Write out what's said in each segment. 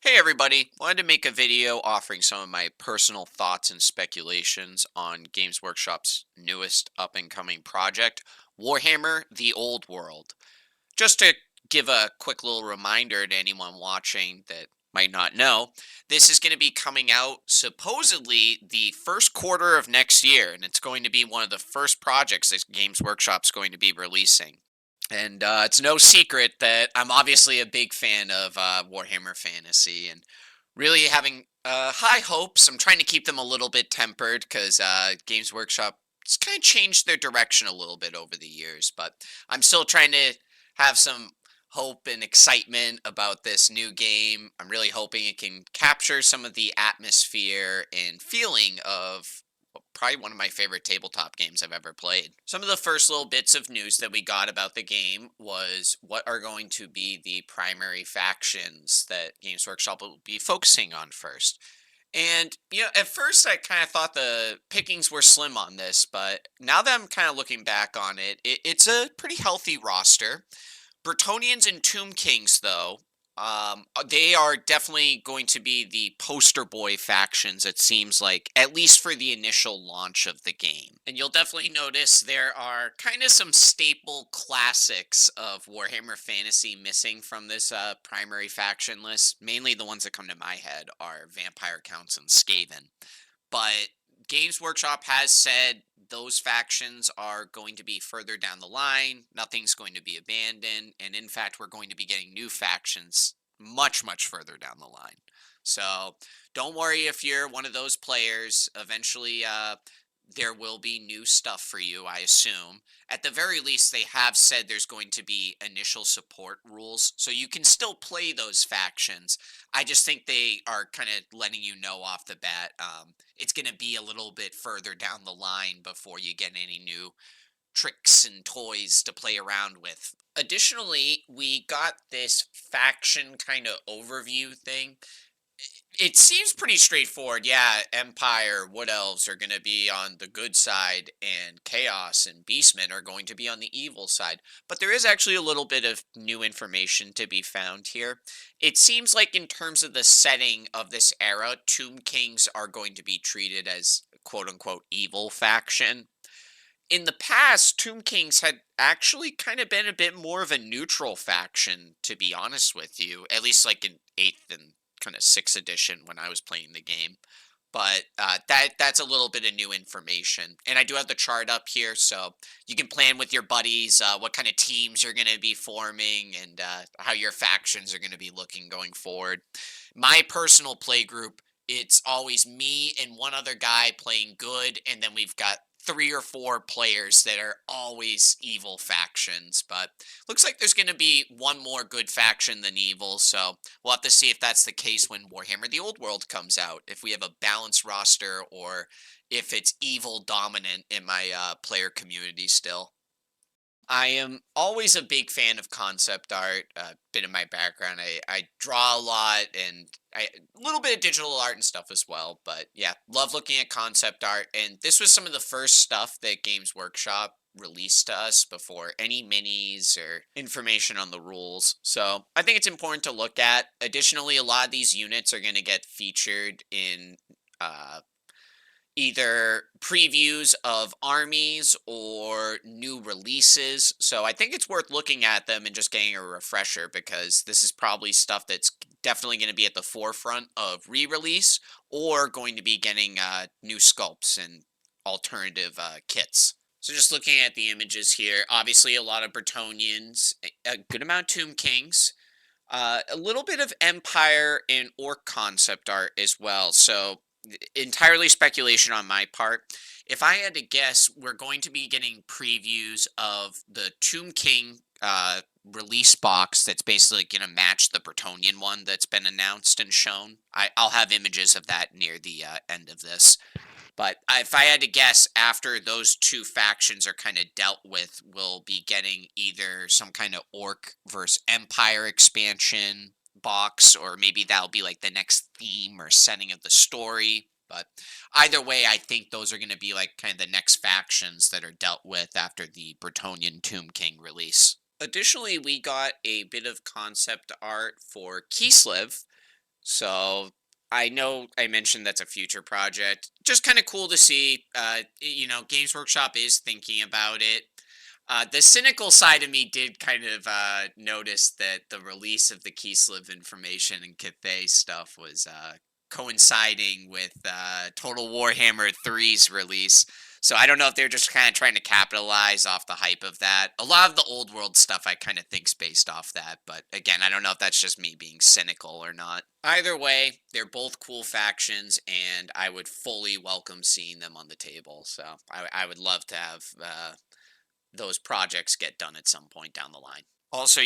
Hey everybody, wanted to make a video offering some of my personal thoughts and speculations on Games Workshop's newest up and coming project, Warhammer the Old World. Just to give a quick little reminder to anyone watching that might not know, this is going to be coming out supposedly the first quarter of next year, and it's going to be one of the first projects that Games Workshop's going to be releasing. And it's no secret that I'm obviously a big fan of Warhammer Fantasy and really having high hopes. I'm trying to keep them a little bit tempered because Games Workshop has kind of changed their direction a little bit over the years, but I'm still trying to have some hope and excitement about this new game. I'm really hoping it can capture some of the atmosphere and feeling of probably one of my favorite tabletop games I've ever played. Some of the first little bits of news that we got about the game was what are going to be the primary factions that Games Workshop will be focusing on first. And, at first I kind of thought the pickings were slim on this, but now that I'm kind of looking back on it's a pretty healthy roster. Bretonians and Tomb Kings, though, they are definitely going to be the poster boy factions, it seems like, at least for the initial launch of the game. And you'll definitely notice there are kind of some staple classics of Warhammer Fantasy missing from this primary faction list. Mainly the ones that come to my head are Vampire Counts and Skaven. But Games Workshop has said those factions are going to be further down the line. Nothing's going to be abandoned. And in fact, we're going to be getting new factions much, much further down the line. So don't worry if you're one of those players. Eventually, there will be new stuff for you, I assume. At the very least, they have said there's going to be initial support rules, so you can still play those factions. I just think they are kind of letting you know off the bat. It's going to be a little bit further down the line before you get any new tricks and toys to play around with. Additionally, we got this faction kind of overview thing. It seems pretty straightforward. Yeah, Empire, Wood Elves are going to be on the good side, and Chaos and Beastmen are going to be on the evil side. But there is actually a little bit of new information to be found here. It seems like, in terms of the setting of this era, Tomb Kings are going to be treated as quote unquote evil faction. In the past, Tomb Kings had actually kind of been a bit more of a neutral faction, to be honest with you, at least like in 8th and kind of 6th edition when I was playing the game. But that's a little bit of new information. And I do have the chart up here, so you can plan with your buddies what kind of teams you're going to be forming and how your factions are going to be looking going forward. My personal play group, it's always me and one other guy playing good, and then we've got 3 or 4 players that are always evil factions. But looks like there's going to be one more good faction than evil, so we'll have to see if that's the case when Warhammer the Old World comes out, if we have a balanced roster or if it's evil dominant in my player community still. I am always a big fan of concept art. A bit of my background, I draw a lot and a little bit of digital art and stuff as well. But yeah, love looking at concept art. And this was some of the first stuff that Games Workshop released to us before any minis or information on the rules. So I think it's important to look at. Additionally, a lot of these units are going to get featured in either previews of armies or new releases. So I think it's worth looking at them and just getting a refresher because this is probably stuff that's definitely going to be at the forefront of re-release or going to be getting new sculpts and alternative kits. So just looking at the images here, obviously a lot of Bretonians, a good amount of Tomb Kings, a little bit of Empire and Orc concept art as well. So entirely speculation on my part. If I had to guess, we're going to be getting previews of the Tomb King release box that's basically going to match the Bretonian one that's been announced and shown. I'll have images of that near the end of this. But if I had to guess, after those two factions are kind of dealt with, we'll be getting either some kind of Orc versus Empire expansion box, or maybe that'll be like the next theme or setting of the story. But either way, I think those are going to be like kind of the next factions that are dealt with after the Bretonian Tomb King release. Additionally, we got a bit of concept art for Kislev. So I know I mentioned that's a future project. Just kind of cool to see. Games Workshop is thinking about it. The cynical side of me did kind of notice that the release of the Keysliv information and Cathay stuff was coinciding with Total Warhammer 3's release. So I don't know if they're just kind of trying to capitalize off the hype of that. A lot of the old world stuff I kind of think's based off that, but again, I don't know if that's just me being cynical or not. Either way, they're both cool factions, and I would fully welcome seeing them on the table. So I would love to have those projects get done at some point down the line. Also,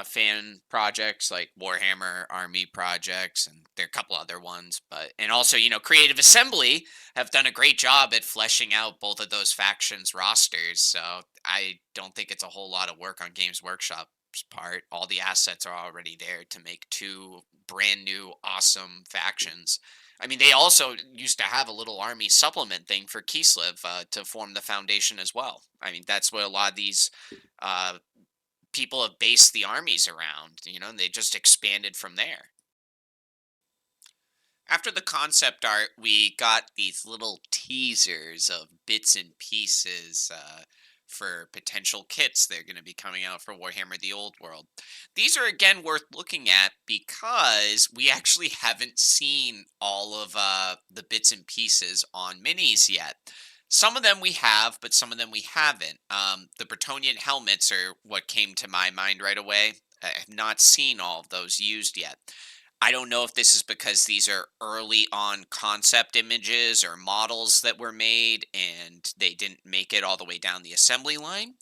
fan projects like Warhammer Army projects, and there are a couple other ones, and also, Creative Assembly have done a great job at fleshing out both of those factions rosters. So I don't think it's a whole lot of work on Games Workshop's part. All the assets are already there to make two brand new, awesome factions. I mean, they also used to have a little army supplement thing for Kislev to form the foundation as well. I mean, that's what a lot of these uh, people have based the armies around, and they just expanded from there. After the concept art, we got these little teasers of bits and pieces for potential kits that are going to be coming out for Warhammer the Old World. These are again worth looking at because we actually haven't seen all of the bits and pieces on minis yet. Some of them we have, but some of them we haven't. The Bretonian helmets are what came to my mind right away. I have not seen all of those used yet. I don't know if this is because these are early on concept images or models that were made and they didn't make it all the way down the assembly line.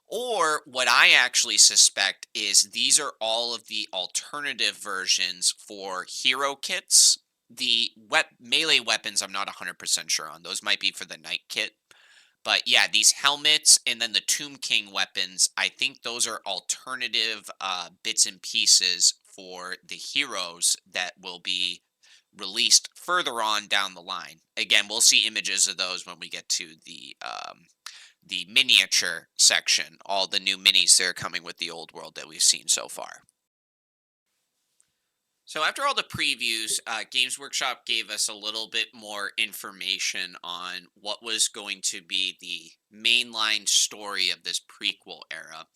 Or what I actually suspect is these are all of the alternative versions for hero kits. The melee weapons, I'm not 100% sure on. Those might be for the knight kit. But yeah, these helmets and then the Tomb King weapons, I think those are alternative bits and pieces for the heroes that will be released further on down the line. Again, we'll see images of those when we get to the miniature section, all the new minis that are coming with the old world that we've seen so far. So after all the previews, Games Workshop gave us a little bit more information on what was going to be the mainline story of this prequel era.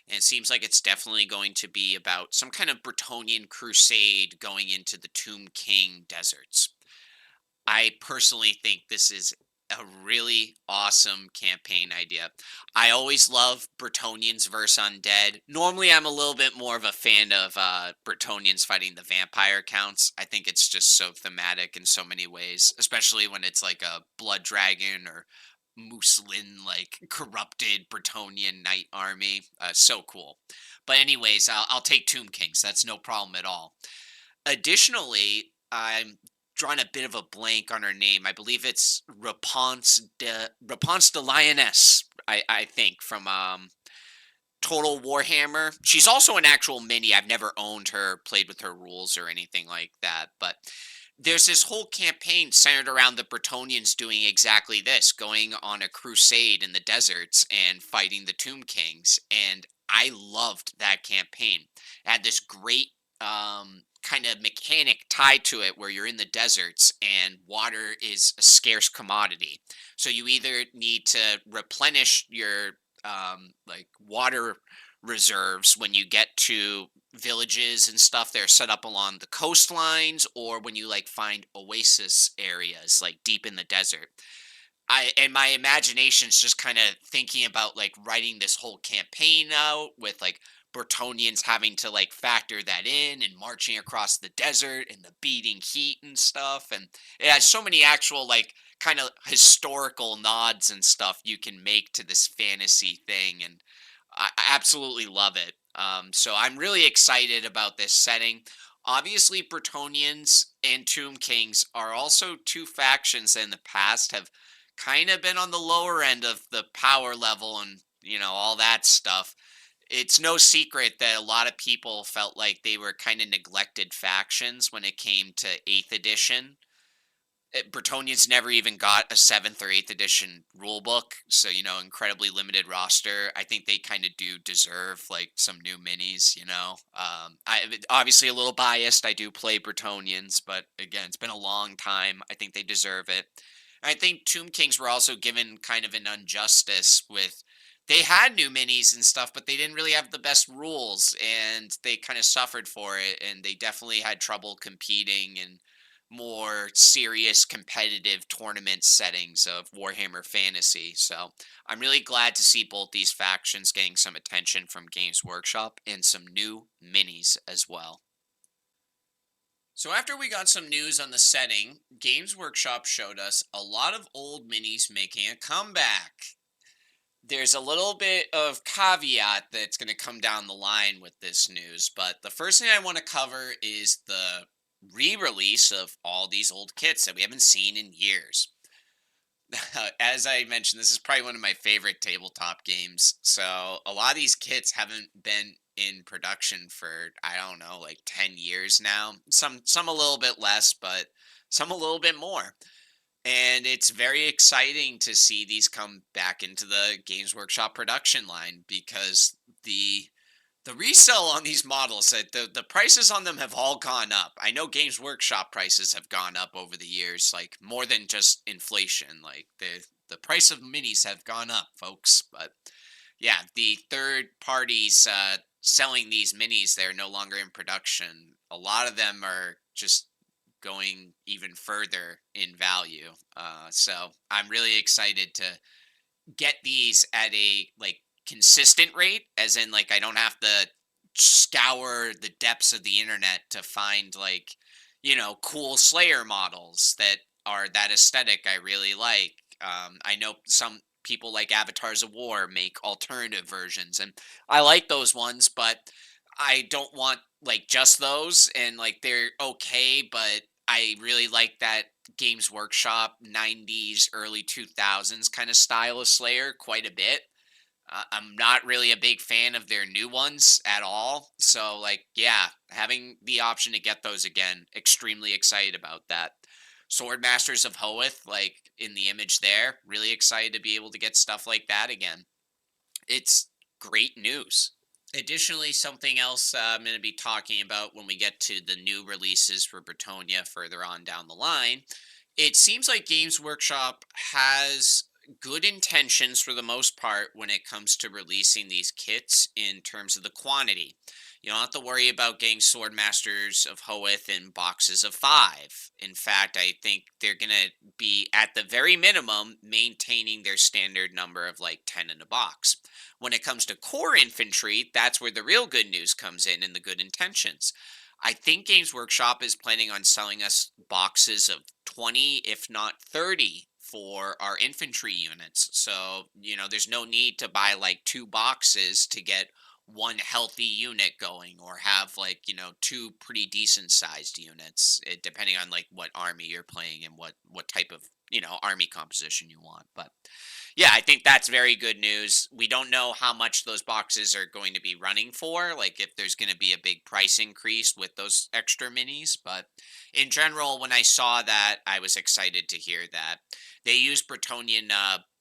And it seems like it's definitely going to be about some kind of Bretonian crusade going into the Tomb King deserts. I personally think this is a really awesome campaign idea. I always love Bretonians versus undead. Normally, I'm a little bit more of a fan of Bretonians fighting the vampire counts. I think it's just so thematic in so many ways, especially when it's like a blood dragon or Muslin, like corrupted Bretonian knight army. So cool. But anyways, I'll take Tomb Kings. That's no problem at all. Additionally, I'm drawing a bit of a blank on her name. I believe it's Raponce de Lioness. I think from Total Warhammer. She's also an actual mini. I've never owned her, played with her rules or anything like that. But there's this whole campaign centered around the Bretonians doing exactly this, going on a crusade in the deserts and fighting the Tomb Kings. And I loved that campaign. It had this great kind of mechanic tied to it where you're in the deserts and water is a scarce commodity. So you either need to replenish your like water reserves when you get to villages and stuff that are set up along the coastlines, or when you like find oasis areas like deep in the desert. And my imagination's just kind of thinking about like writing this whole campaign out with like Bretonians having to like factor that in and marching across the desert and the beating heat and stuff. And it has so many actual like kind of historical nods and stuff you can make to this fantasy thing. And I absolutely love it. So I'm really excited about this setting. Obviously, Bretonians and Tomb Kings are also two factions that in the past have kind of been on the lower end of the power level and, all that stuff. It's no secret that a lot of people felt like they were kind of neglected factions when it came to 8th edition. Bretonia's never even got a 7th or 8th edition rule book, so, incredibly limited roster. I think they kinda do deserve, like, some new minis, obviously a little biased, I do play Bretonians, but again, it's been a long time, I think they deserve it. I think Tomb Kings were also given kind of an injustice with they had new minis and stuff, but they didn't really have the best rules, and they kinda suffered for it, and they definitely had trouble competing in more serious competitive tournament settings of Warhammer Fantasy. So I'm really glad to see both these factions getting some attention from Games Workshop and some new minis as well. So after we got some news on the setting, Games Workshop showed us a lot of old minis making a comeback. There's a little bit of caveat that's going to come down the line with this news, but the first thing I want to cover is the re-release of all these old kits that we haven't seen in years. As I mentioned, this is probably one of my favorite tabletop games. So a lot of these kits haven't been in production for I don't know, like 10 years now. Some a little bit less, but some a little bit more. And it's very exciting to see these come back into the Games Workshop production line because the resale on these models, the prices on them have all gone up. I know Games Workshop prices have gone up over the years, like more than just inflation. Like the price of minis have gone up, folks. But yeah, the third parties selling these minis, they're no longer in production. A lot of them are just going even further in value. So I'm really excited to get these at a like consistent rate, as in like I don't have to scour the depths of the internet to find like cool Slayer models that are that aesthetic I really like. I know some people like Avatars of War make alternative versions, and I like those ones, but I don't want like just those, and like they're okay, but I really like that Games Workshop 90s, early 2000s kind of style of Slayer quite a bit. I'm not really a big fan of their new ones at all. So, like, yeah, having the option to get those again, extremely excited about that. Sword Masters of Hoeth, like in the image there, really excited to be able to get stuff like that again. It's great news. Additionally, something else I'm going to be talking about when we get to the new releases for Bretonnia further on down the line. It seems like Games Workshop has good intentions for the most part when it comes to releasing these kits in terms of the quantity. You don't have to worry about getting Sword Masters of Hoeth in boxes of 5. In fact, I think they're going to be, at the very minimum, maintaining their standard number of like 10 in a box. When it comes to core infantry, that's where the real good news comes in and the good intentions. I think Games Workshop is planning on selling us boxes of 20, if not 30, for our infantry units. So, there's no need to buy like two boxes to get one healthy unit going or have like, two pretty decent sized units, depending on like what army you're playing and what type of, army composition you want. But yeah, I think that's very good news. We don't know how much those boxes are going to be running for, like if there's going to be a big price increase with those extra minis. But in general, when I saw that, I was excited to hear that. They used Bretonian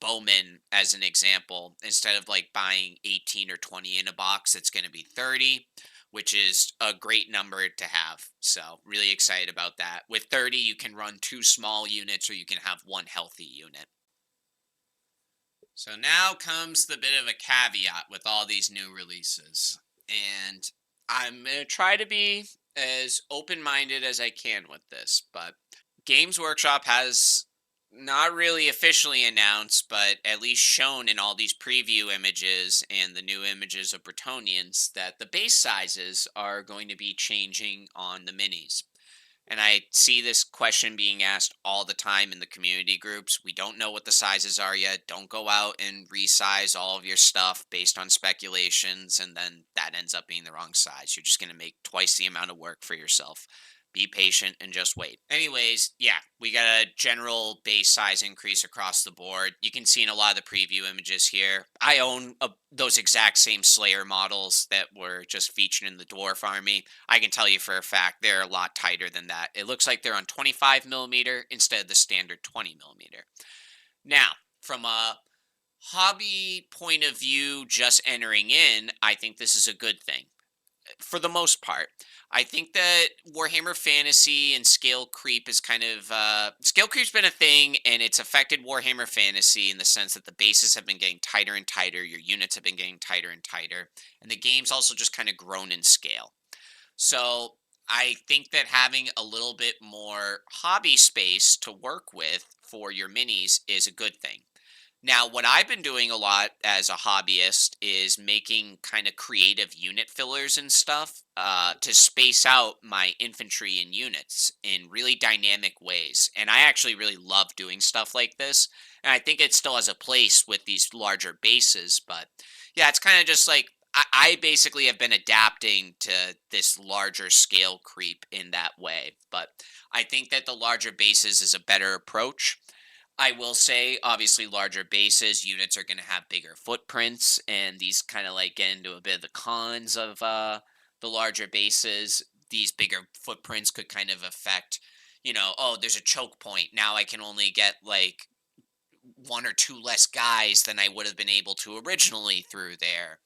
bowmen as an example. Instead of like buying 18 or 20 in a box, it's going to be 30, which is a great number to have. So, really excited about that. With 30, you can run two small units or you can have one healthy unit. So now comes the bit of a caveat with all these new releases. And I'm going to try to be as open minded as I can with this, but Games Workshop has not really officially announced, but at least shown in all these preview images and the new images of Bretonians that the base sizes are going to be changing on the minis. And I see this question being asked all the time in the community groups. We don't know what the sizes are yet. Don't go out and resize all of your stuff based on speculations, and then that ends up being the wrong size. You're just going to make twice the amount of work for yourself. Be patient and just wait. Anyways, yeah, we got a general base size increase across the board. You can see in a lot of the preview images here. I own those exact same Slayer models that were just featured in the Dwarf Army. I can tell you for a fact they're a lot tighter than that. It looks like they're on 25 millimeter instead of the standard 20 millimeter. Now, from a hobby point of view, just entering in, I think this is a good thing for the most part. I think that Warhammer Fantasy and scale creep is kind of scale creep's been a thing, and it's affected Warhammer Fantasy in the sense that the bases have been getting tighter and tighter, your units have been getting tighter and tighter, and the game's also just kind of grown in scale. So I think that having a little bit more hobby space to work with for your minis is a good thing. Now, what I've been doing a lot as a hobbyist is making kind of creative unit fillers and stuff to space out my infantry and units in really dynamic ways. And I actually really love doing stuff like this. And I think it still has a place with these larger bases. But yeah, it's kind of just like I basically have been adapting to this larger scale creep in that way. But I think that the larger bases is a better approach. I will say, obviously, larger bases, units are going to have bigger footprints, and these kind of like get into a bit of the cons of the larger bases. These bigger footprints could kind of affect, oh, there's a choke point. Now I can only get like one or two less guys than I would have been able to originally through there.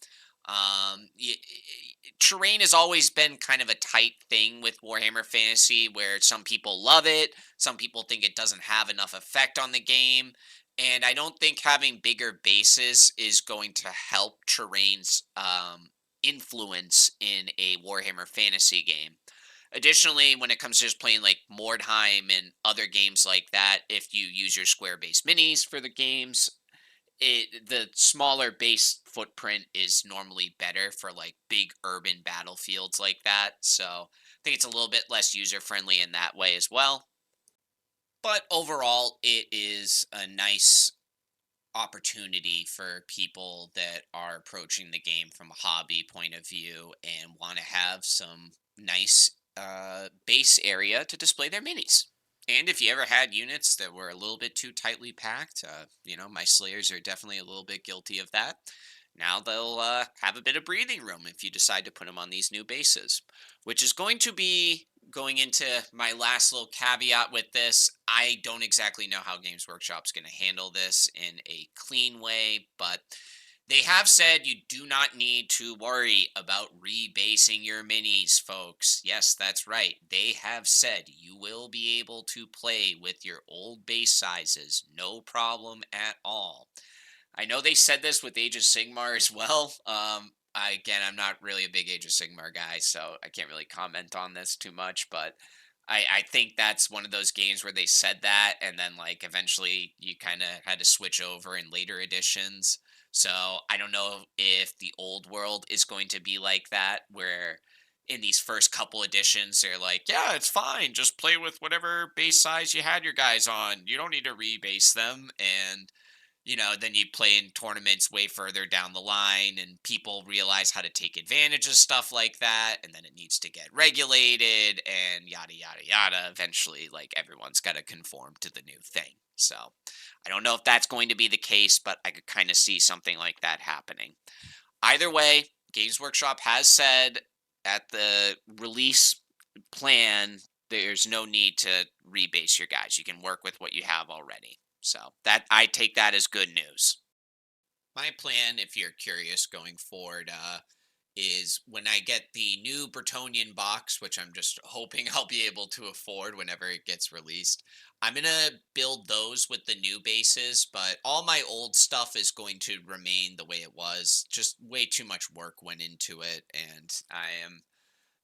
Terrain has always been kind of a tight thing with Warhammer Fantasy, where some people love it, some people think it doesn't have enough effect on the game, and I don't think having bigger bases is going to help terrain's influence in a Warhammer Fantasy game. Additionally, when it comes to just playing like Mordheim and other games like that, if you use your square base minis for the games, the smaller base footprint is normally better for like big urban battlefields like that. So I think it's a little bit less user friendly in that way as well. But overall, it is a nice opportunity for people that are approaching the game from a hobby point of view and want to have some nice base area to display their minis. And if you ever had units that were a little bit too tightly packed, my Slayers are definitely a little bit guilty of that. Now they'll have a bit of breathing room if you decide to put them on these new bases, which is going to be going into my last little caveat with this. I don't exactly know how Games Workshop's going to handle this in a clean way, but they have said you do not need to worry about rebasing your minis, folks. Yes, that's right. They have said you will be able to play with your old base sizes, no problem at all. I know they said this with Age of Sigmar as well. I'm not really a big Age of Sigmar guy, so I can't really comment on this too much, but I think that's one of those games where they said that, and then like eventually you kind of had to switch over in later editions. So I don't know if the old world is going to be like that, where in these first couple editions they're like, yeah, it's fine, just play with whatever base size you had your guys on. You don't need to rebase them, and then you play in tournaments way further down the line and people realize how to take advantage of stuff like that. And then it needs to get regulated and yada, yada, yada. Eventually, like everyone's got to conform to the new thing. So I don't know if that's going to be the case, but I could kind of see something like that happening. Either way, Games Workshop has said at the release plan, there's no need to rebase your guys. You can work with what you have already. So that I take that as good news. My plan, if you're curious going forward, is when I get the new Bretonnian box, which I'm just hoping I'll be able to afford whenever it gets released. I'm gonna build those with the new bases, but all my old stuff is going to remain the way it was. Just way too much work went into it, and I am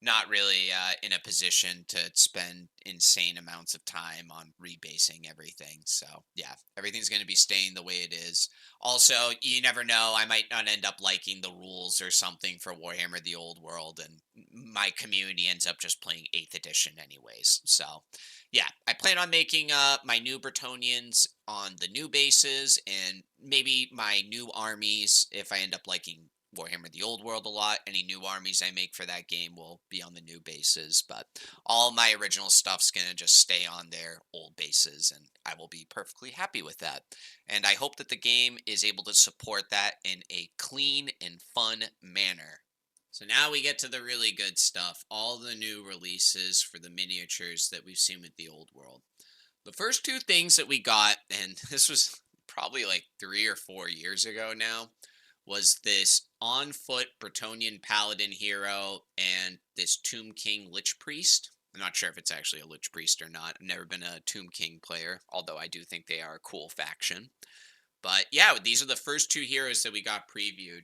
not really in a position to spend insane amounts of time on rebasing everything. So yeah, everything's going to be staying the way it is. Also, you never know, I might not end up liking the rules or something for Warhammer the Old World, and my community ends up just playing 8th edition anyways. So yeah, I plan on making my new Bretonians on the new bases, and maybe my new armies if I end up liking Warhammer the Old World a lot. Any new armies I make for that game will be on the new bases, but all my original stuff's going to just stay on their old bases, and I will be perfectly happy with that. And I hope that the game is able to support that in a clean and fun manner. So now we get to the really good stuff, all the new releases for the miniatures that we've seen with the Old World. The first two things that we got, and this was probably like 3 or 4 years ago now, was this on foot Bretonnian paladin hero and this Tomb King Lich Priest. I'm not sure if it's actually a Lich Priest or not. I've never been a Tomb King player, although I do think they are a cool faction. But yeah, these are the first two heroes that we got previewed.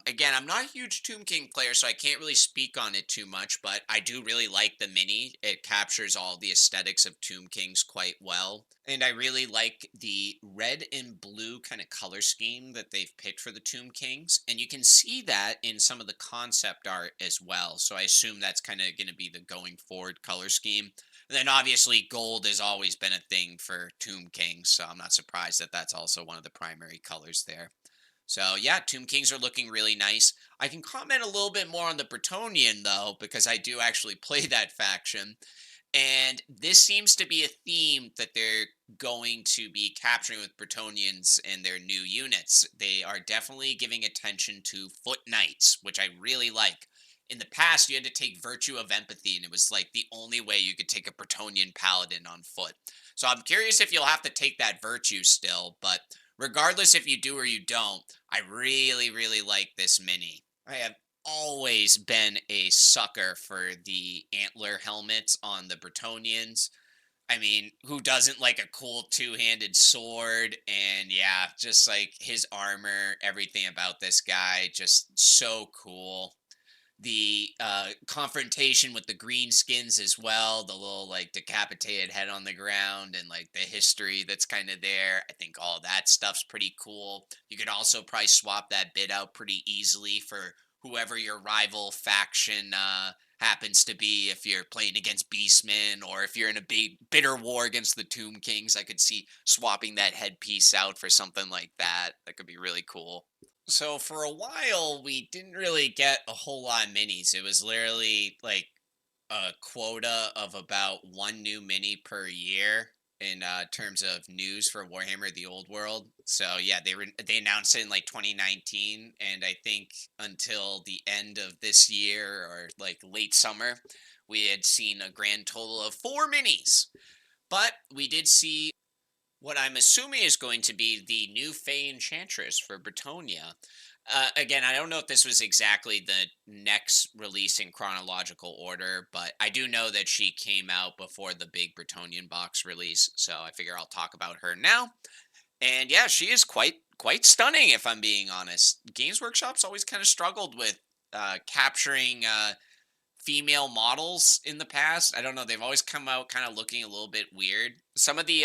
Again, I'm not a huge Tomb King player, so I can't really speak on it too much, but I do really like the mini. It captures all the aesthetics of Tomb Kings quite well. And I really like the red and blue kind of color scheme that they've picked for the Tomb Kings. And you can see that in some of the concept art as well. So I assume that's kind of going to be the going forward color scheme. And then obviously gold has always been a thing for Tomb Kings, so I'm not surprised that that's also one of the primary colors there. So yeah, Tomb Kings are looking really nice. I can comment a little bit more on the Bretonnian though, because I do actually play that faction. And this seems to be a theme that they're going to be capturing with Bretonnians and their new units. They are definitely giving attention to foot knights, which I really like. In the past, you had to take Virtue of Empathy, and it was like the only way you could take a Bretonnian paladin on foot. So I'm curious if you'll have to take that virtue still, but regardless if you do or you don't, I really, really like this mini. I have always been a sucker for the antler helmets on the Bretonnians. I mean, who doesn't like a cool two-handed sword? And yeah, just like his armor, everything about this guy, just so cool. The confrontation with the green skins as well, the little like decapitated head on the ground, and like the history that's kind of there. I think all that stuff's pretty cool. You could also probably swap that bit out pretty easily for whoever your rival faction happens to be. If you're playing against Beastmen, or if you're in a big bitter war against the Tomb Kings, I could see swapping that headpiece out for something like that. That could be really cool. So for a while, we didn't really get a whole lot of minis. It was literally like a quota of about one new mini per year in terms of news for Warhammer: The Old World. So yeah, they announced it in like 2019, and I think until the end of this year or like late summer, we had seen a grand total of 4 minis. But we did see what I'm assuming is going to be the new Fey Enchantress for Bretonnia. Again, I don't know if this was exactly the next release in chronological order, but I do know that she came out before the big Bretonnian box release, so I figure I'll talk about her now. And yeah, she is quite stunning, if I'm being honest. Games Workshop's always kind of struggled with capturing female models in the past. I don't know, they've always come out kind of looking a little bit weird. Some of the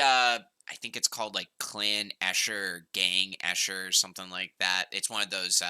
I think it's called like Clan Escher or Gang Escher or something like that. It's one of those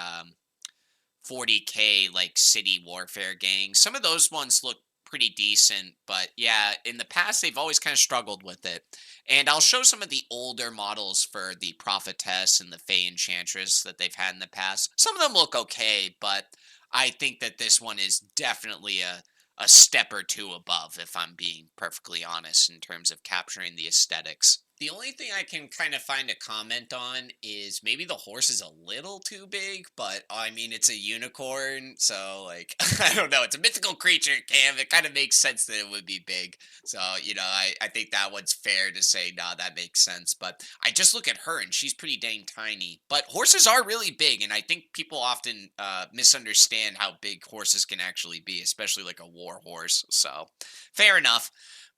40K like city warfare gangs. Some of those ones look pretty decent, but yeah, in the past they've always kind of struggled with it. And I'll show some of the older models for the Prophetess and the Fey Enchantress that they've had in the past. Some of them look okay, but I think that this one is definitely a step or two above, if I'm being perfectly honest, in terms of capturing the aesthetics. The only thing I can kind of find a comment on is maybe the horse is a little too big, but I mean, it's a unicorn, so like, I don't know. It's a mythical creature, Cam. It kind of makes sense that it would be big. So, I think that one's fair to say, nah, that makes sense. But I just look at her and she's pretty dang tiny. But horses are really big, and I think people often misunderstand how big horses can actually be, especially like a war horse. So, fair enough.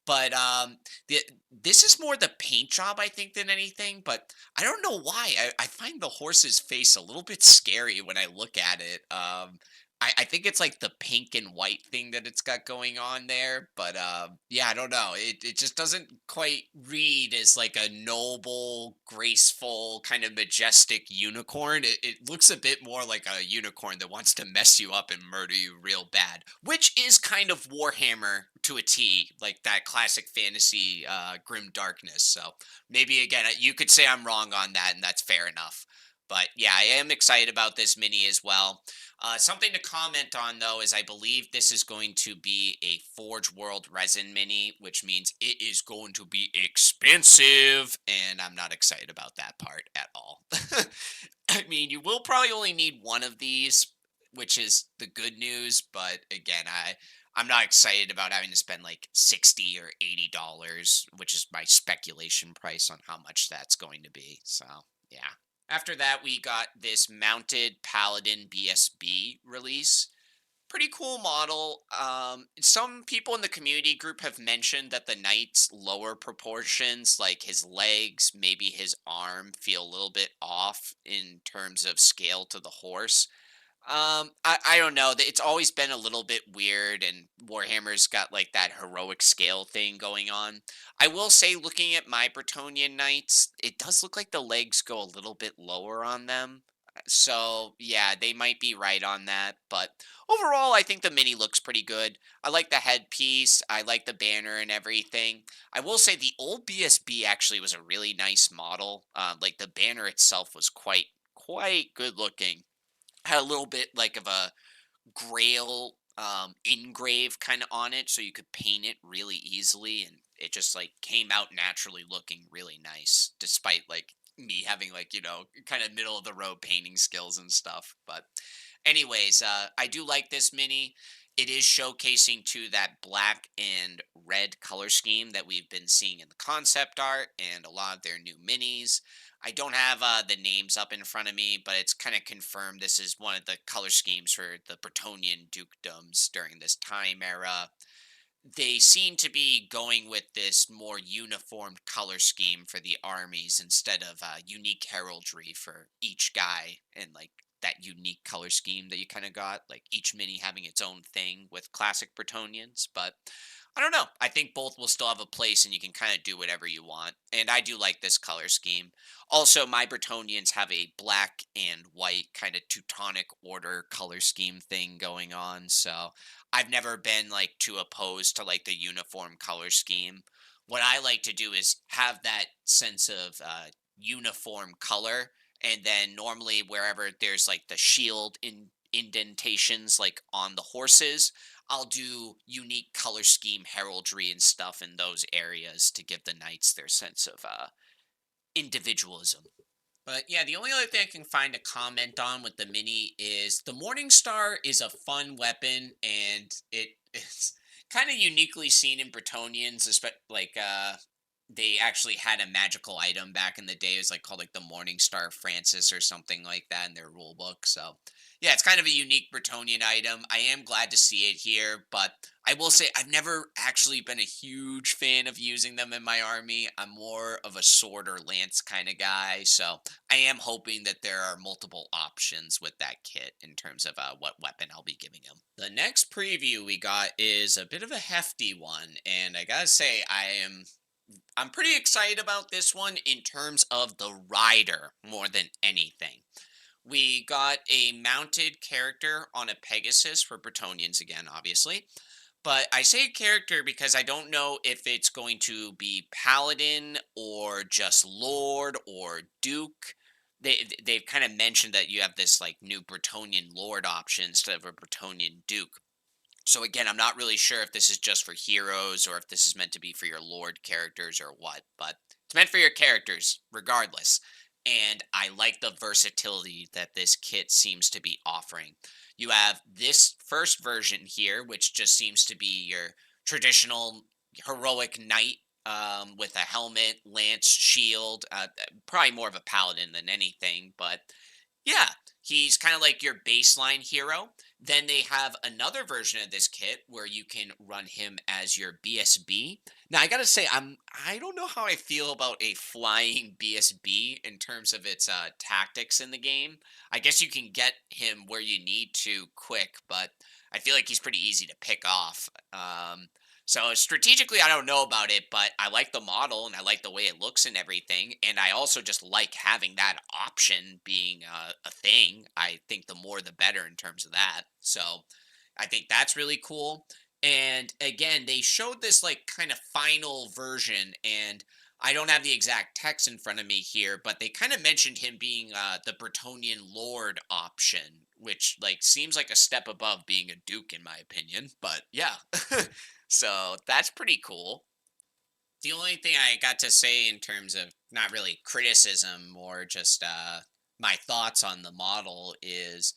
But the, this is more the paint job, I think, than anything. But I don't know why. I find the horse's face a little bit scary when I look at it. I think it's like the pink and white thing that it's got going on there. But yeah, I don't know. It just doesn't quite read as like a noble, graceful, kind of majestic unicorn. It looks a bit more like a unicorn that wants to mess you up and murder you real bad, which is kind of Warhammer to a T, like that classic fantasy grim darkness. So maybe again, you could say I'm wrong on that, and that's fair enough. But yeah, I am excited about this mini as well. Something to comment on though is I believe this is going to be a Forge World resin mini, which means it is going to be expensive, and I'm not excited about that part at all. I mean, you will probably only need one of these, which is the good news, but again, I'm not excited about having to spend like 60 or $80, which is my speculation price on how much that's going to be. So, yeah. After that, we got this mounted Paladin BSB release. Pretty cool model. Some people in the community group have mentioned that the knight's lower proportions, like his legs, maybe his arm, feel a little bit off in terms of scale to the horse. I don't know. It's always been a little bit weird, and Warhammer's got like that heroic scale thing going on. I will say, looking at my Bretonnian knights, it does look like the legs go a little bit lower on them. So yeah, they might be right on that. But overall, I think the mini looks pretty good. I like the headpiece. I like the banner and everything. I will say the old BSB actually was a really nice model. Like the banner itself was quite good looking, had a little bit like of a grail engrave kind of on it, so you could paint it really easily, and it just like came out naturally looking really nice despite like me having like, kind of middle of the road painting skills and stuff. But anyways, I do like this mini. It is showcasing to that black and red color scheme that we've been seeing in the concept art and a lot of their new minis. I don't have the names up in front of me, but it's kind of confirmed this is one of the color schemes for the Bretonnian dukedoms during this time era. They seem to be going with this more uniformed color scheme for the armies instead of unique heraldry for each guy, and like that unique color scheme that you kind of got, like each mini having its own thing with classic Bretonians. But I don't know. I think both will still have a place, and you can kind of do whatever you want. And I do like this color scheme. Also, my Bretonians have a black and white kind of Teutonic order color scheme thing going on. So I've never been like too opposed to like the uniform color scheme. What I like to do is have that sense of uniform color, and then normally wherever there's like the shield indentations like on the horses, I'll do unique color scheme heraldry and stuff in those areas to give the knights their sense of individualism. But yeah, the only other thing I can find a comment on with the mini is the Morning Star is a fun weapon, and it's kind of uniquely seen in Bretonians, like they actually had a magical item back in the day. It was like called like the Morning Star Francis or something like that in their rule book. So yeah, it's kind of a unique Bretonian item. I am glad to see it here, but I will say I've never actually been a huge fan of using them in my army. I'm more of a sword or lance kind of guy, so I am hoping that there are multiple options with that kit in terms of what weapon I'll be giving him. The next preview we got is a bit of a hefty one, and I gotta say I'm pretty excited about this one in terms of the rider more than anything. We got a mounted character on a Pegasus for Bretonians again, obviously. But I say character because I don't know if it's going to be paladin or just lord or duke. They've kind of mentioned that you have this like new Bretonian lord option instead of a Bretonian duke. So again, I'm not really sure if this is just for heroes or if this is meant to be for your lord characters or what, but it's meant for your characters regardless. And I like the versatility that this kit seems to be offering. You have this first version here, which just seems to be your traditional heroic knight, with a helmet, lance, shield, probably more of a paladin than anything, but yeah, he's kind of like your baseline hero. Then they have another version of this kit where you can run him as your BSB. Now I gotta say, I don't know how I feel about a flying BSB in terms of its tactics in the game. I guess you can get him where you need to quick, but I feel like he's pretty easy to pick off. So strategically, I don't know about it, but I like the model and I like the way it looks and everything. And I also just like having that option being a thing. I think the more the better in terms of that. So I think that's really cool. And again, they showed this like kind of final version, and I don't have the exact text in front of me here, but they kind of mentioned him being the Bretonnian Lord option, which like seems like a step above being a duke in my opinion. But yeah, so that's pretty cool. The only thing I got to say in terms of not really criticism or just my thoughts on the model is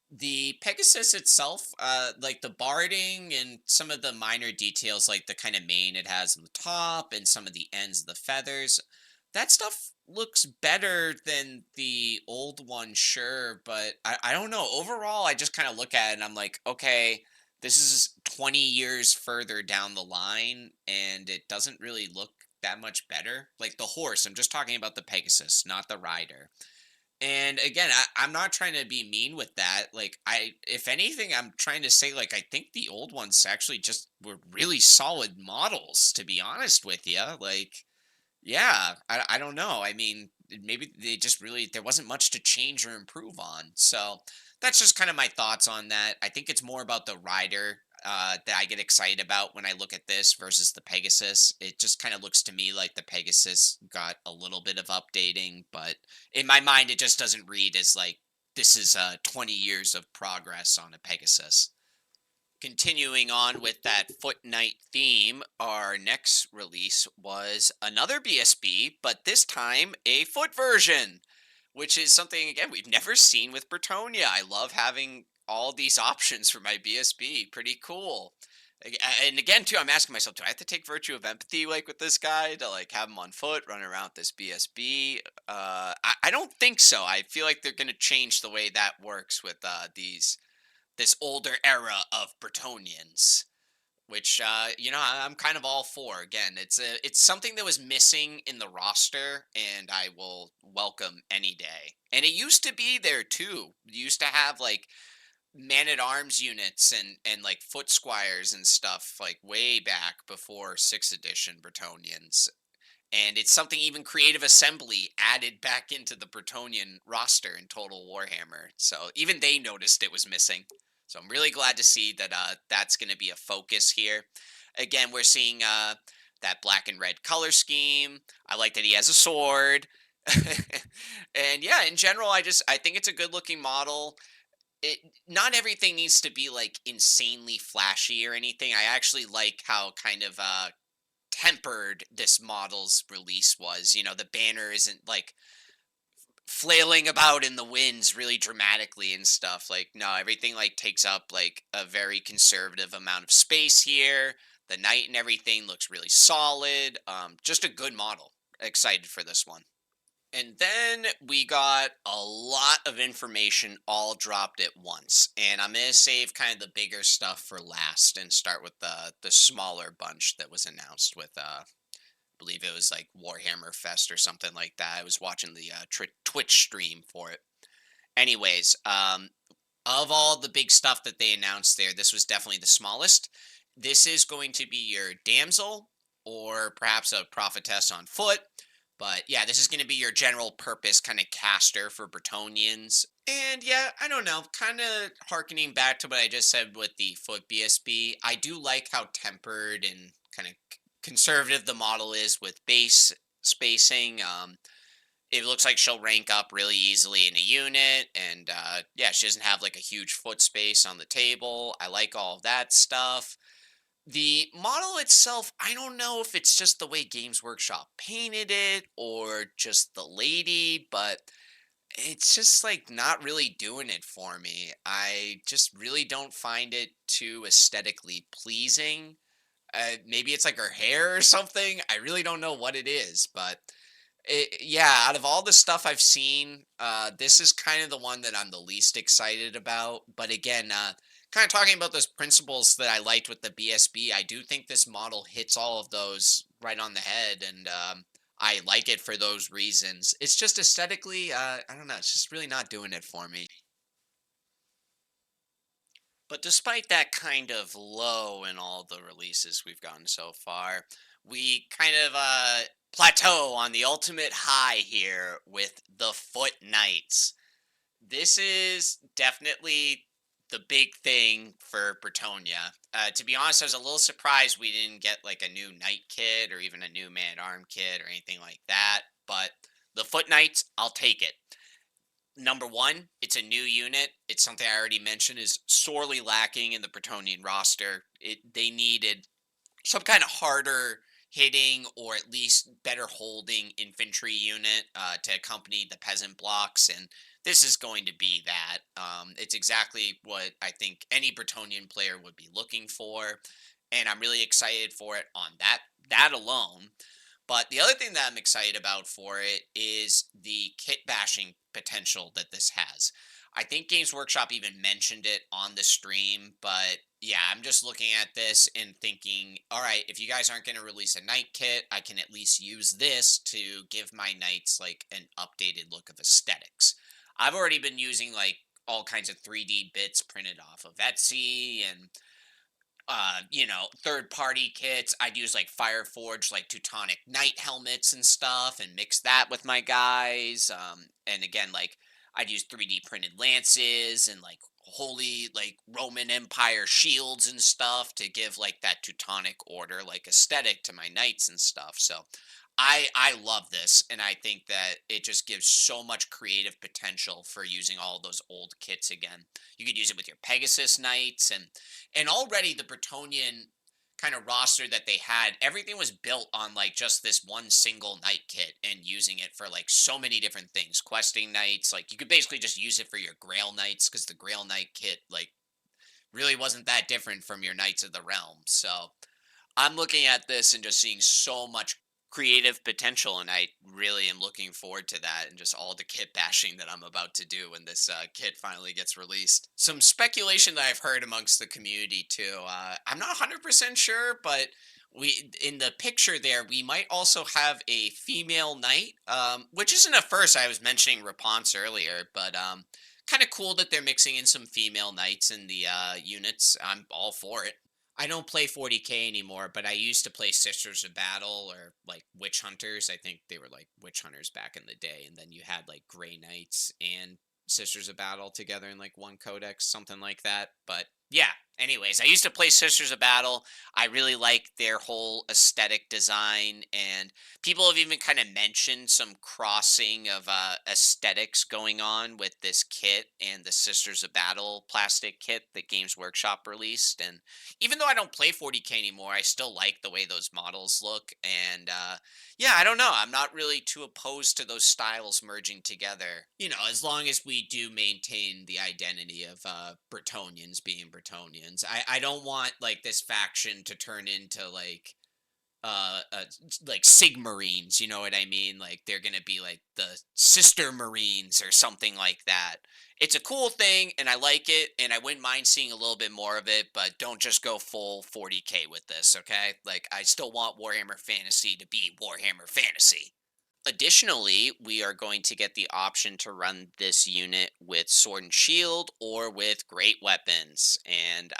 the Pegasus itself, like the barding and some of the minor details, like the kind of mane it has on the top and some of the ends of the feathers, that stuff looks better than the old one, sure. But I don't know. Overall, I just kind of look at it and I'm like, okay, this is 20 years further down the line and it doesn't really look that much better. Like the horse, I'm just talking about the Pegasus, not the rider. And again, I'm not trying to be mean with that. Like, if anything, I'm trying to say, like, I think the old ones actually just were really solid models, to be honest with you. Like, yeah, I don't know. I mean, maybe they just really, there wasn't much to change or improve on. So that's just kind of my thoughts on that. I think it's more about the rider that I get excited about when I look at this versus the Pegasus. It just kind of looks to me like the Pegasus got a little bit of updating, but in my mind, it just doesn't read as like this is 20 years of progress on a Pegasus. Continuing on with that Foot Knight theme, our next release was another BSB, but this time a foot version, which is something again we've never seen with Bretonnia. I love having all these options for my BSB. Pretty cool. And again, too, I'm asking myself, do I have to take Virtue of Empathy like with this guy to like have him on foot, running around with this BSB? I don't think so. I feel like they're going to change the way that works with this older era of Bretonians, which I'm kind of all for. Again, it's something that was missing in the roster, and I will welcome any day. And it used to be there too. You used to have like man at arms units and like foot squires and stuff like way back before sixth edition Bretonians. And it's something even Creative Assembly added back into the Bretonian roster in Total Warhammer. So even they noticed it was missing. So I'm really glad to see that that's going to be a focus here. Again, we're seeing that black and red color scheme. I like that he has a sword. And yeah, in general, I think it's a good looking model. It Not everything needs to be like insanely flashy or anything. I actually like how kind of tempered this model's release was. The banner isn't like flailing about in the winds really dramatically and stuff. Like, no, everything like takes up like a very conservative amount of space here. The knight and everything looks really solid. Just a good model. Excited for this one. And then we got a lot of information all dropped at once. And I'm going to save kind of the bigger stuff for last and start with the smaller bunch that was announced with believe it was like Warhammer Fest or something like that. I was watching the Twitch stream for it. Anyways, of all the big stuff that they announced there, this was definitely the smallest. This is going to be your damsel or perhaps a prophetess on foot. But yeah, this is going to be your general purpose kind of caster for Bretonians. And yeah, I don't know, kind of harkening back to what I just said with the foot BSB. I do like how tempered and kind of conservative the model is with base spacing. It looks like she'll rank up really easily in a unit, and yeah, she doesn't have like a huge foot space on the table. I like all of that stuff. The model itself, I don't know if it's just the way Games Workshop painted it or just the lady, but it's just like not really doing it for me. I just really don't find it too aesthetically pleasing. Maybe it's like her hair or something. I really don't know what it is, but yeah, out of all the stuff I've seen, this is kind of the one that I'm the least excited about. But again, kind of talking about those principles that I liked with the BSB, I do think this model hits all of those right on the head, and I like it for those reasons. It's just aesthetically, I don't know, it's just really not doing it for me. But despite that kind of low in all the releases we've gotten so far, we kind of plateau on the ultimate high here with the Foot Knights. This is definitely the big thing for Bretonnia. To be honest, I was a little surprised we didn't get like a new knight kit or even a new man at arm kit or anything like that. But the foot knights, I'll take it. Number one, it's a new unit. It's something I already mentioned is sorely lacking in the Bretonian roster. They needed some kind of harder hitting or at least better holding infantry unit to accompany the peasant blocks, and this is going to be that. It's exactly what I think any Bretonian player would be looking for, and I'm really excited for it on that alone. But the other thing that I'm excited about for it is the kit bashing potential that this has. I think Games Workshop even mentioned it on the stream, but yeah, I'm just looking at this and thinking, all right, if you guys aren't going to release a knight kit, I can at least use this to give my knights like an updated look of aesthetics. I've already been using like all kinds of 3D bits printed off of Etsy and third party kits. I'd use like Fireforge, like Teutonic Knight helmets and stuff, and mix that with my guys. And again, like I'd use 3D printed lances and like holy like Roman Empire shields and stuff to give like that Teutonic order like aesthetic to my knights and stuff. So I love this, and I think that it just gives so much creative potential for using all those old kits again. You could use it with your Pegasus Knights, and already the Bretonian kind of roster that they had, everything was built on like just this one single knight kit and using it for like so many different things. Questing knights, like you could basically just use it for your Grail Knights because the Grail Knight kit like really wasn't that different from your Knights of the Realm. So I'm looking at this and just seeing so much creative potential, and I really am looking forward to that and just all the kit bashing that I'm about to do when this kit finally gets released. Some speculation that I've heard amongst the community too. I'm not 100% sure, but we in the picture there we might also have a female knight, which isn't a first. I was mentioning Rapunz earlier, but kind of cool that they're mixing in some female knights in the units. I'm all for it. I don't play 40K anymore, but I used to play Sisters of Battle or like Witch Hunters. I think they were like Witch Hunters back in the day. And then you had like Grey Knights and Sisters of Battle together in like one codex, something like that. But yeah, anyways, I used to play Sisters of Battle. I really like their whole aesthetic design, and people have even kind of mentioned some crossing of aesthetics going on with this kit and the Sisters of Battle plastic kit that Games Workshop released. And even though I don't play 40K anymore, I still like the way those models look. And yeah, I don't know. I'm not really too opposed to those styles merging together. As long as we do maintain the identity of Bretonians being Bretonians. I don't want like this faction to turn into like Sigmarines, you know what I mean? Like they're gonna be like the sister Marines or something like that. It's a cool thing, and I like it, and I wouldn't mind seeing a little bit more of it, but don't just go full 40K with this, okay? Like I still want Warhammer Fantasy to be Warhammer Fantasy. Additionally, we are going to get the option to run this unit with Sword and Shield or with Great Weapons. And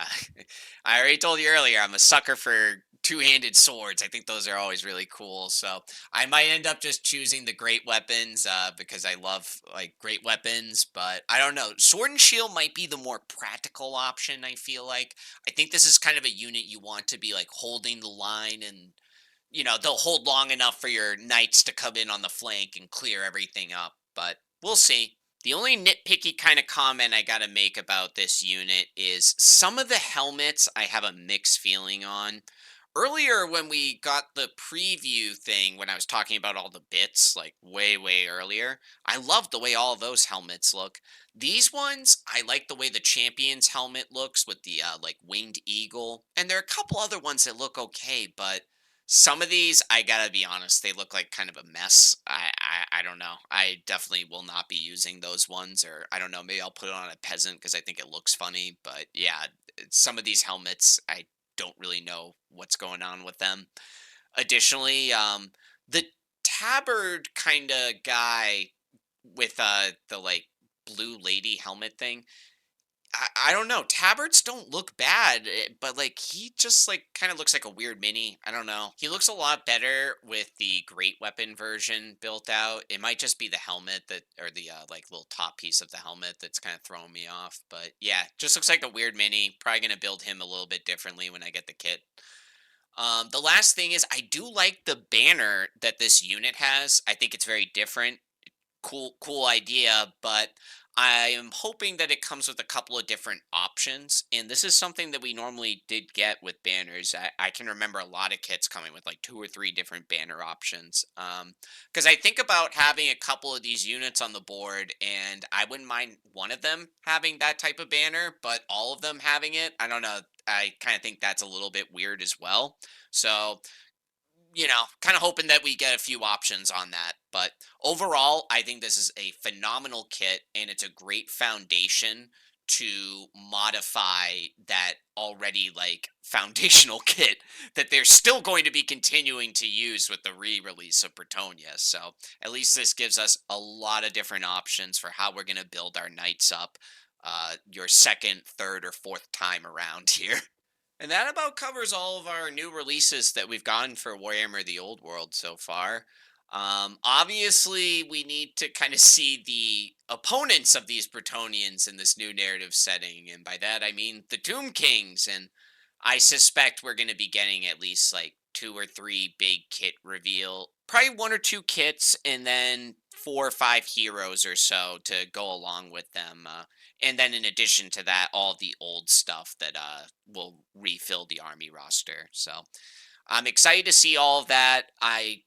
I already told you earlier, I'm a sucker for two-handed swords. I think those are always really cool. So I might end up just choosing the Great Weapons because I love like Great Weapons. But I don't know. Sword and Shield might be the more practical option. I feel like I think this is kind of a unit you want to be like holding the line, and they'll hold long enough for your knights to come in on the flank and clear everything up, but we'll see. The only nitpicky kind of comment I got to make about this unit is some of the helmets I have a mixed feeling on. Earlier, when we got the preview thing, when I was talking about all the bits, like way, way earlier, I loved the way all of those helmets look. These ones, I like the way the champion's helmet looks with the like winged eagle. And there are a couple other ones that look okay, but some of these, I gotta be honest, they look like kind of a mess. I don't know. I definitely will not be using those ones, or I don't know. Maybe I'll put it on a peasant because I think it looks funny. But yeah, some of these helmets, I don't really know what's going on with them. Additionally, the tabard kind of guy with the like blue lady helmet thing. I don't know. Tabards don't look bad, but like he just like kind of looks like a weird mini. I don't know. He looks a lot better with the great weapon version built out. It might just be the helmet that, or the like little top piece of the helmet that's kind of throwing me off. But yeah, just looks like a weird mini. Probably gonna build him a little bit differently when I get the kit. The last thing is I do like the banner that this unit has. I think it's very different. Cool idea, but I am hoping that it comes with a couple of different options. And this is something that we normally did get with banners. I can remember a lot of kits coming with like two or three different banner options. Because I think about having a couple of these units on the board, and I wouldn't mind one of them having that type of banner, but all of them having it, I don't know. I kind of think that's a little bit weird as well. So kind of hoping that we get a few options on that. But overall, I think this is a phenomenal kit and it's a great foundation to modify that already like foundational kit that they're still going to be continuing to use with the re-release of Bretonnia. So at least this gives us a lot of different options for how we're going to build our knights up your second, third, or fourth time around here. And that about covers all of our new releases that we've gotten for Warhammer the Old World so far. Obviously, we need to kind of see the opponents of these Bretonians in this new narrative setting. And by that, I mean the Tomb Kings. And I suspect we're going to be getting at least like two or three big kit reveal, probably one or two kits, and then four or five heroes or so to go along with them. And then in addition to that, all the old stuff that will refill the army roster. So I'm excited to see all of that. I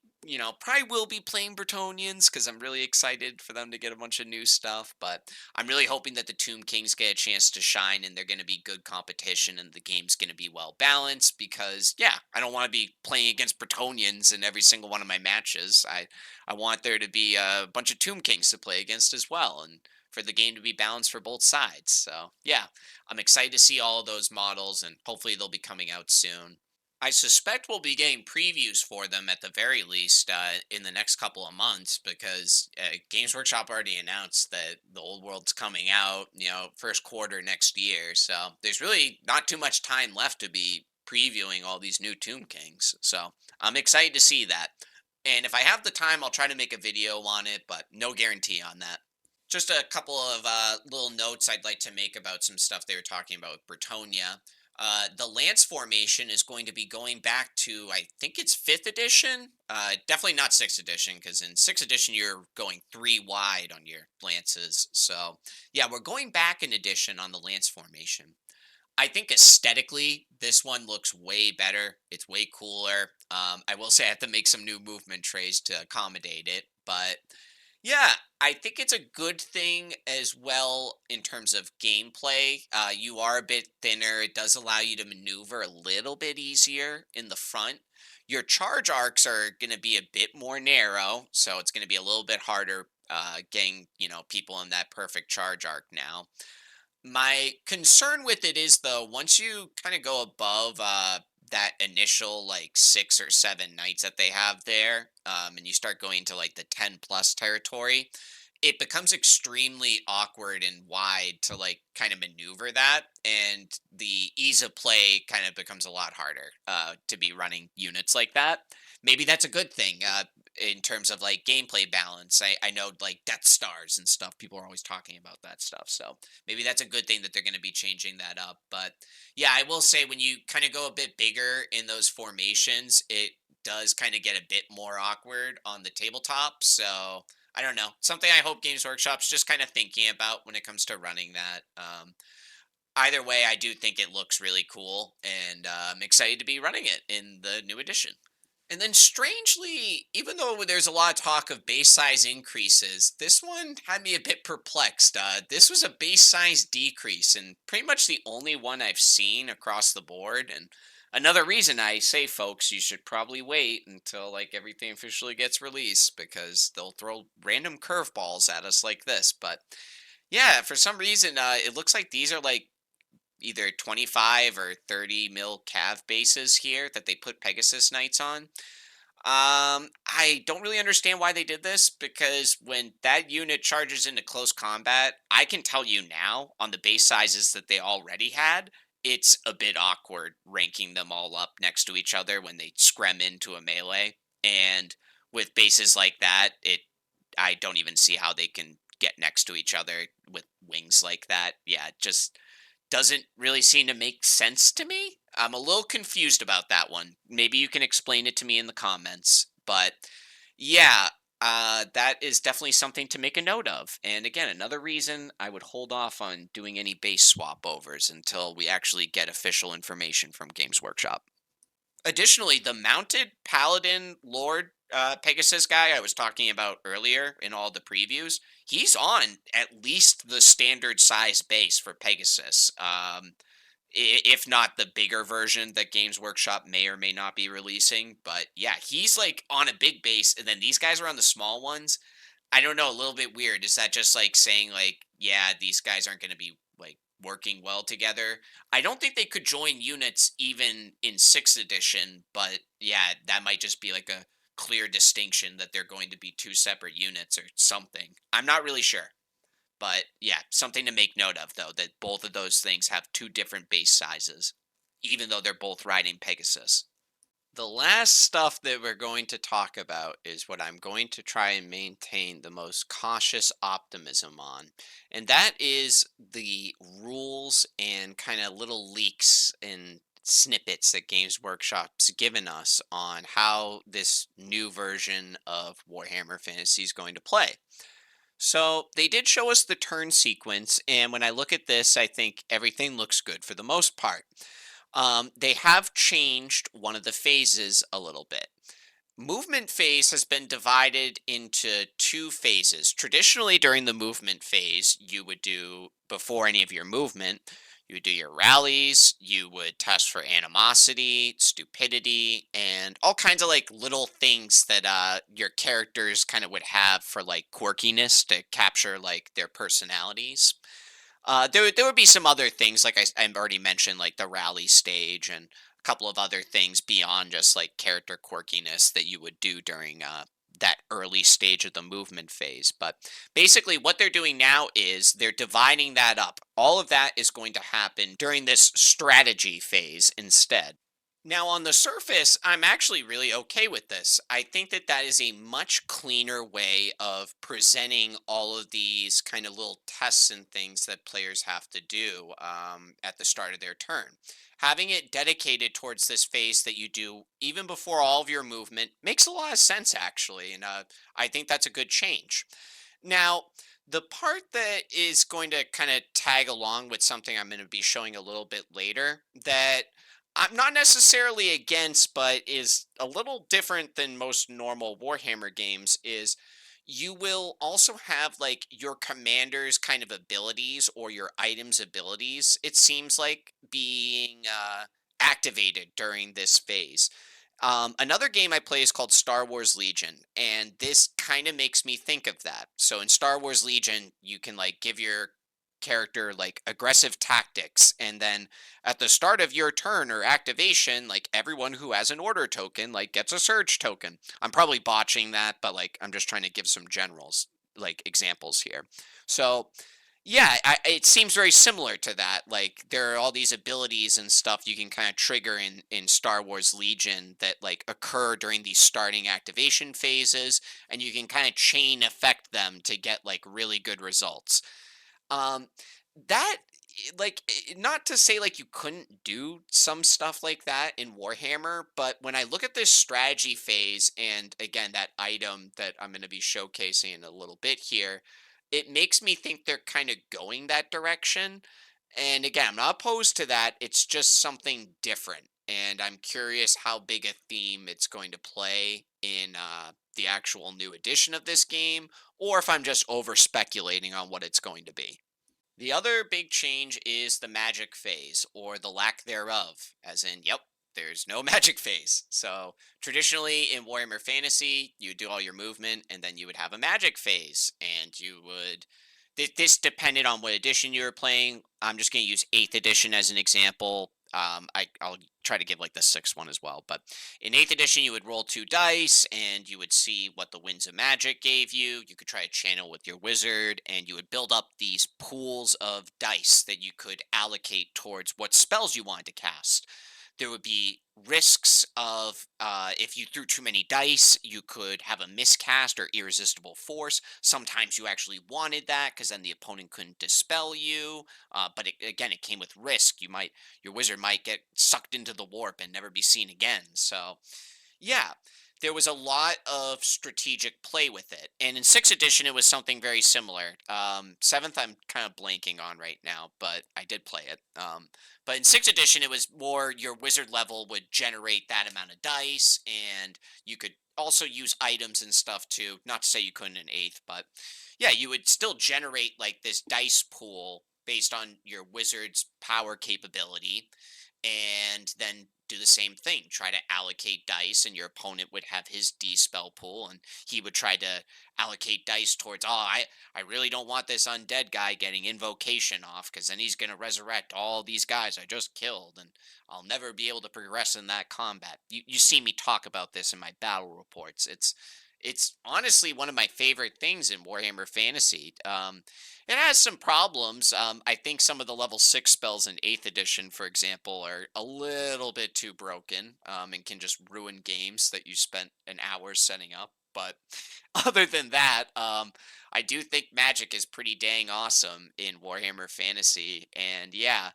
probably will be playing Bretonians because I'm really excited for them to get a bunch of new stuff. But I'm really hoping that the Tomb Kings get a chance to shine and they're going to be good competition and the game's going to be well balanced because, yeah, I don't want to be playing against Bretonians in every single one of my matches. I want there to be a bunch of Tomb Kings to play against as well. And for the game to be balanced for both sides. So, yeah, I'm excited to see all of those models and hopefully they'll be coming out soon. I suspect we'll be getting previews for them at the very least in the next couple of months because Games Workshop already announced that the old world's coming out, first quarter next year. So there's really not too much time left to be previewing all these new Tomb Kings. So I'm excited to see that. And if I have the time, I'll try to make a video on it, but no guarantee on that. Just a couple of little notes I'd like to make about some stuff they were talking about with Bretonia. The Lance formation is going to be going back to, I think it's 5th edition. Definitely not 6th edition, because in 6th edition, you're going 3 wide on your lances. So, yeah, we're going back an edition on the Lance formation. I think aesthetically, this one looks way better. It's way cooler. I will say I have to make some new movement trays to accommodate it, but yeah, I think it's a good thing as well in terms of gameplay. You are a bit thinner. It does allow you to maneuver a little bit easier in the front. Your charge arcs are going to be a bit more narrow, so it's going to be a little bit harder getting people in that perfect charge arc now. My concern with it is though, once you kind of go above that initial like 6 or 7 nights that they have there, and you start going to like the 10 plus territory, it becomes extremely awkward and wide to like kind of maneuver that, and the ease of play kind of becomes a lot harder to be running units like that. Maybe that's a good thing in terms of like gameplay balance. I know like Death Stars and stuff. People are always talking about that stuff. So maybe that's a good thing that they're going to be changing that up. But yeah, I will say when you kind of go a bit bigger in those formations, it does kind of get a bit more awkward on the tabletop. So I don't know. Something I hope Games Workshop's just kind of thinking about when it comes to running that. Either way, I do think it looks really cool, and I'm excited to be running it in the new edition. And then strangely, even though there's a lot of talk of base size increases, this one had me a bit perplexed. This was a base size decrease, and pretty much the only one I've seen across the board. And another reason I say, folks, you should probably wait until like everything officially gets released because they'll throw random curveballs at us like this. But yeah, for some reason, it looks like these are like either 25 or 30 mil cav bases here that they put Pegasus Knights on. I don't really understand why they did this because when that unit charges into close combat, I can tell you now on the base sizes that they already had, it's a bit awkward ranking them all up next to each other when they scrim into a melee. And with bases like that, I don't even see how they can get next to each other with wings like that. Yeah, it just doesn't really seem to make sense to me. I'm a little confused about that one. Maybe you can explain it to me in the comments. But yeah, that is definitely something to make a note of. And again, another reason I would hold off on doing any base swap overs until we actually get official information from Games Workshop. Additionally, the mounted paladin lord Pegasus guy I was talking about earlier in all the previews, he's on at least the standard size base for Pegasus. If not the bigger version that Games Workshop may or may not be releasing, but yeah, he's like on a big base, and then these guys are on the small ones. I don't know, a little bit weird. Is that just like saying like, yeah, these guys aren't going to be like working well together? I don't think they could join units even in 6th edition, but yeah, that might just be like a clear distinction that they're going to be two separate units or something. I'm not really sure. But yeah, something to make note of though that both of those things have two different base sizes even though they're both riding Pegasus. The last stuff that we're going to talk about is what I'm going to try and maintain the most cautious optimism on. And that is the rules and kind of little leaks and snippets that Games Workshop's given us on how this new version of Warhammer Fantasy is going to play. So they did show us the turn sequence, and when I look at this, I think everything looks good for the most part. They have changed one of the phases a little bit. Movement phase has been divided into two phases. Traditionally, during the movement phase, you would do, before any of your movement, you would do your rallies, you would test for animosity, stupidity, and all kinds of like little things that your characters kind of would have for like quirkiness to capture like their personalities. There would be some other things, like I already mentioned, like the rally stage and a couple of other things beyond just like character quirkiness that you would do during that early stage of the movement phase. But basically, what they're doing now is they're dividing that up. All of that is going to happen during this strategy phase instead. Now, on the surface, I'm actually really okay with this. I think that that is a much cleaner way of presenting all of these kind of little tests and things that players have to do at the start of their turn. Having it dedicated towards this phase that you do even before all of your movement makes a lot of sense, actually, and I think that's a good change. Now, the part that is going to kind of tag along with something I'm going to be showing a little bit later that I'm not necessarily against, but is a little different than most normal Warhammer games is you will also have like your commander's kind of abilities or your item's abilities, it seems like being activated during this phase. Another game I play is called Star Wars Legion, and this kind of makes me think of that. So in Star Wars Legion, you can like give your character like aggressive tactics, and then at the start of your turn or activation, like everyone who has an order token like gets a surge token. I'm probably botching that, but like I'm just trying to give some generals like examples here. So yeah, it seems very similar to that. Like there are all these abilities and stuff you can kind of trigger in Star Wars Legion that like occur during these starting activation phases, and you can kind of chain affect them to get like really good results. Um, that like not to say like you couldn't do some stuff like that in Warhammer, but when I look at this strategy phase and again that item that I'm going to be showcasing in a little bit here, it makes me think they're kind of going that direction. And again, I'm not opposed to that. It's just something different. And I'm curious how big a theme it's going to play in the actual new edition of this game, or if I'm just over speculating on what it's going to be. The other big change is the magic phase, or the lack thereof, as in, yep, there's no magic phase. So, traditionally in Warhammer Fantasy, you do all your movement, and then you would have a magic phase, and you would. This depended on what edition you were playing. I'm just going to use 8th edition as an example. I'll try to give like the sixth one as well. But in eighth edition, you would roll two dice and you would see what the winds of magic gave you. You could try to channel with your wizard, and you would build up these pools of dice that you could allocate towards what spells you wanted to cast. There would be risks of if you threw too many dice, you could have a miscast or irresistible force. Sometimes you actually wanted that because then the opponent couldn't dispel you. But again, it came with risk. Your wizard might get sucked into the warp and never be seen again. So yeah, there was a lot of strategic play with it. And in sixth edition, it was something very similar. Seventh, I'm kind of blanking on right now, but I did play it. But in sixth edition, it was more your wizard level would generate that amount of dice, and you could also use items and stuff too. Not to say you couldn't in eighth, but yeah, you would still generate like this dice pool based on your wizard's power capability, and then do the same thing. Try to allocate dice, and your opponent would have his D spell pool, and he would try to allocate dice towards, oh, I really don't want this undead guy getting invocation off because then he's going to resurrect all these guys I just killed, and I'll never be able to progress in that combat. You see me talk about this in my battle reports. It's honestly one of my favorite things in Warhammer Fantasy. It has some problems. I think some of the level 6 spells in 8th edition, for example, are a little bit too broken and can just ruin games that you spent an hour setting up. But other than that, I do think magic is pretty dang awesome in Warhammer Fantasy. And yeah,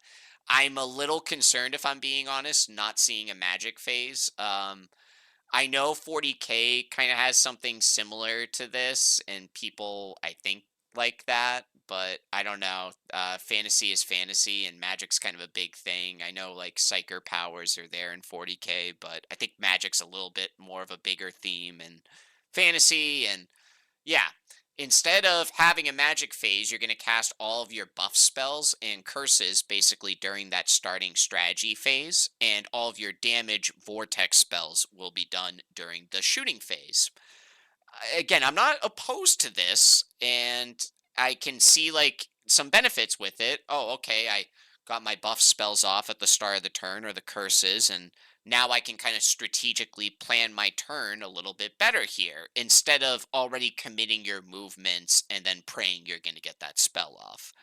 I'm a little concerned, if I'm being honest, not seeing a magic phase. I know 40K kind of has something similar to this, and people, I think, like that, but I don't know. Fantasy is fantasy, and magic's kind of a big thing. I know, like, psyker powers are there in 40K, but I think magic's a little bit more of a bigger theme in fantasy, and yeah. Instead of having a magic phase, you're going to cast all of your buff spells and curses basically during that starting strategy phase, and all of your damage vortex spells will be done during the shooting phase. Again, I'm not opposed to this, and I can see like some benefits with it. Oh, okay, I got my buff spells off at the start of the turn or the curses, and now I can kind of strategically plan my turn a little bit better here instead of already committing your movements and then praying you're going to get that spell off.